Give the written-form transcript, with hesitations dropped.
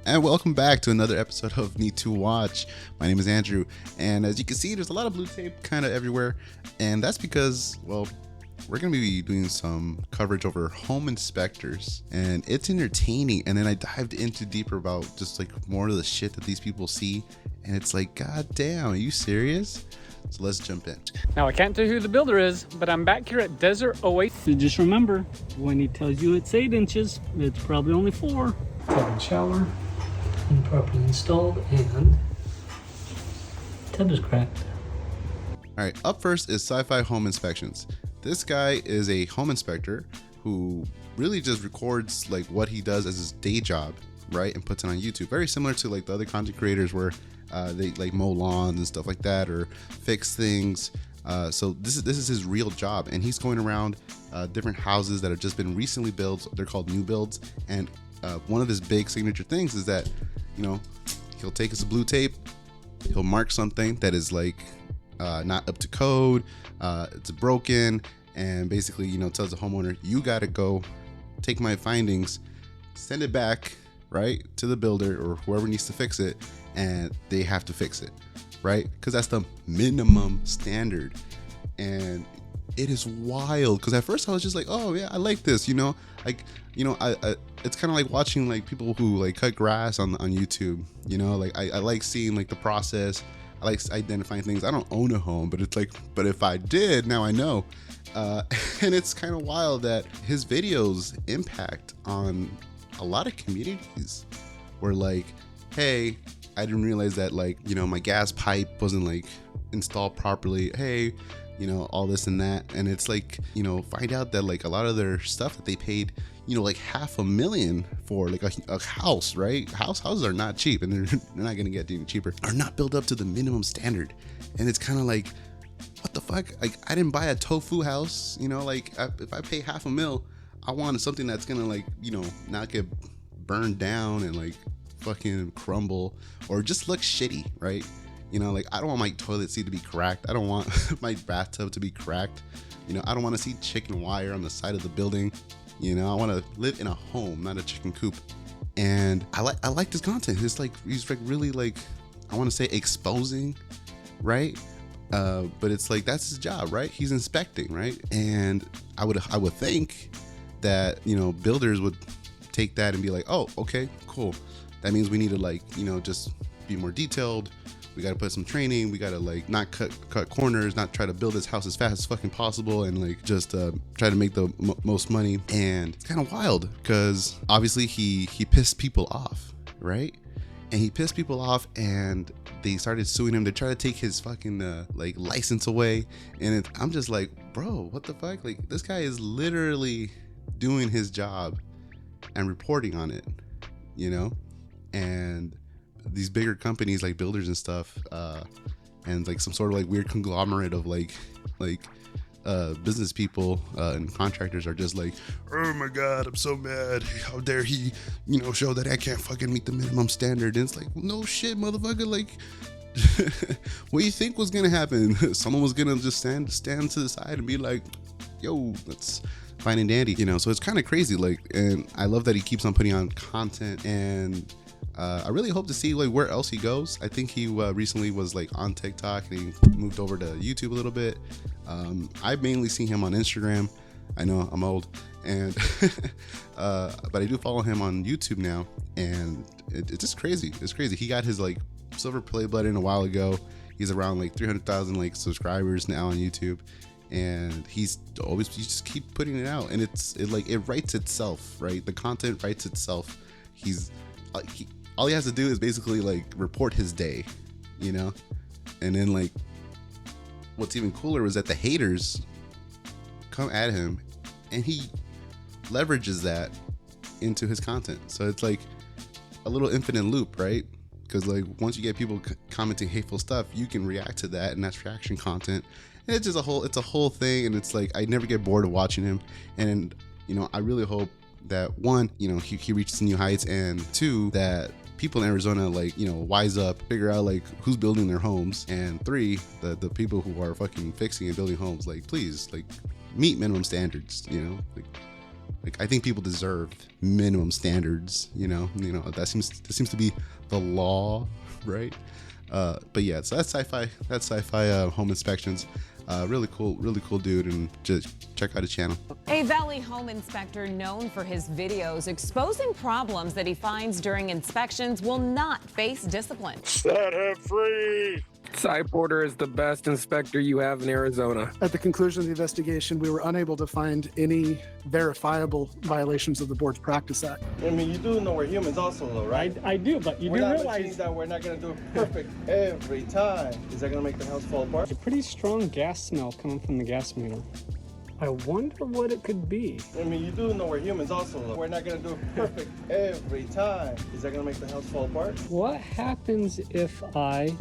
And welcome back to another episode of Need to Watch. My name is Andrew, and as you can see, there's a lot of blue tape kind of everywhere, and that's because, well, we're going to be doing some coverage over home inspectors, and it's entertaining. And then I dived into deeper about just like more of the shit that these people see, and it's like, god damn, are you serious? So let's jump in. Now, I can't tell you who the builder is, but I'm back here at Desert Oasis. So just remember, when he tells you it's 8 inches, it's probably only 4. Tub and shower, improperly installed, and tub is cracked. All right, up first is CyFY Home Inspections. This guy is a home inspector who really just records like what he does as his day job, right, and puts it on YouTube. Very similar to like the other content creators where they like mow lawns and stuff like that or fix things. So this is his real job, and he's going around different houses that have just been recently built. They're called new builds, and one of his big signature things is that, you know, he'll take his blue tape, he'll mark something that is like not up to code, it's broken, and basically, you know, tells the homeowner, you got to go take my findings, send it back, right, to the builder or whoever needs to fix it, and they have to fix it, right? Because that's the minimum standard. And it is wild, because at first I was just like, oh yeah, I like this, you know, like, you know, I it's kind of like watching like people who like cut grass on YouTube, you know, like I like seeing like the process. I like identifying things. I don't own a home, but it's like, but if I did, now I know. And it's kind of wild that his videos impact on a lot of communities where like, hey, I didn't realize that, like, you know, my gas pipe wasn't like installed properly. Hey, you know, all this and that. And it's like, you know, find out that like a lot of their stuff that they paid, you know, like $500,000 for like a house, right? Houses are not cheap, and they're not going to get any cheaper, are not built up to the minimum standard. And it's kind of like, what the fuck? Like, I didn't buy a tofu house, you know, like if I pay $500,000, I wanted something that's going to like, you know, not get burned down and like fucking crumble or just look shitty, right? You know, like I don't want my toilet seat to be cracked. I don't want my bathtub to be cracked. You know, I don't want to see chicken wire on the side of the building. You know, I want to live in a home, not a chicken coop. And I like this content. It's like, he's like really like, I want to say exposing, right? But it's like, that's his job, right? He's inspecting, right? And I would think that, you know, builders would take that and be like, oh, okay, cool. That means we need to like, you know, just be more detailed. We got to put some training. We got to like not cut corners, not try to build this house as fast as fucking possible, and like just try to make the most money. And it's kind of wild because obviously he pissed people off, right? And he pissed people off, and they started suing him. They tried to take his fucking like license away, and I'm just like, bro, what the fuck? Like, this guy is literally doing his job and reporting on it, you know? And these bigger companies like builders and stuff, and like some sort of like weird conglomerate of like business people and contractors are just like, oh my god, I'm so mad, how dare he, you know, show that I can't fucking meet the minimum standard. And it's like, no shit, motherfucker, like what do you think was gonna happen? Someone was gonna just stand to the side and be like, yo, that's fine and dandy, you know? So it's kind of crazy, like, and I love that he keeps on putting on content. And I really hope to see like where else he goes. I think he recently was like on TikTok, and he moved over to YouTube a little bit. I've mainly seen him on Instagram. I know I'm old, and but I do follow him on YouTube now, and it's just crazy. It's crazy. He got his like silver play button a while ago. He's around like 300,000 like subscribers now on YouTube, and he just keep putting it out, and it writes itself, right? The content writes itself. He's all he has to do is basically like report his day, you know? And then like, what's even cooler was that the haters come at him, and he leverages that into his content. So it's like a little infinite loop, right? Because like once you get people commenting hateful stuff, you can react to that, and that's reaction content. And it's just it's a whole thing. And it's like, I never get bored of watching him. And, you know, I really hope that, one, you know, he reaches new heights, and two, that people in Arizona, like, you know, wise up, figure out like who's building their homes, and three, the people who are fucking fixing and building homes, like, please, like, meet minimum standards, you know? Like, Like, I think people deserve minimum standards. That seems to be the law, right? But yeah, so that's CyFY. That's CyFY home inspections. Really cool dude, and just check out his channel. A Valley home inspector known for his videos exposing problems that he finds during inspections will not face discipline. Set him free! Cy Porter is the best inspector you have in Arizona. At the conclusion of the investigation, we were unable to find any verifiable violations of the board's Practice Act. I mean, you do know we're humans also, though, right? I do, but you we're do not realize machines that we're not going to do it perfect every time. Is that going to make the house fall apart? there's a pretty strong gas smell coming from the gas meter. I wonder what it could be. I mean, you do know we're humans also, though. We're not going to do it perfect every time. Is that going to make the house fall apart? What happens if I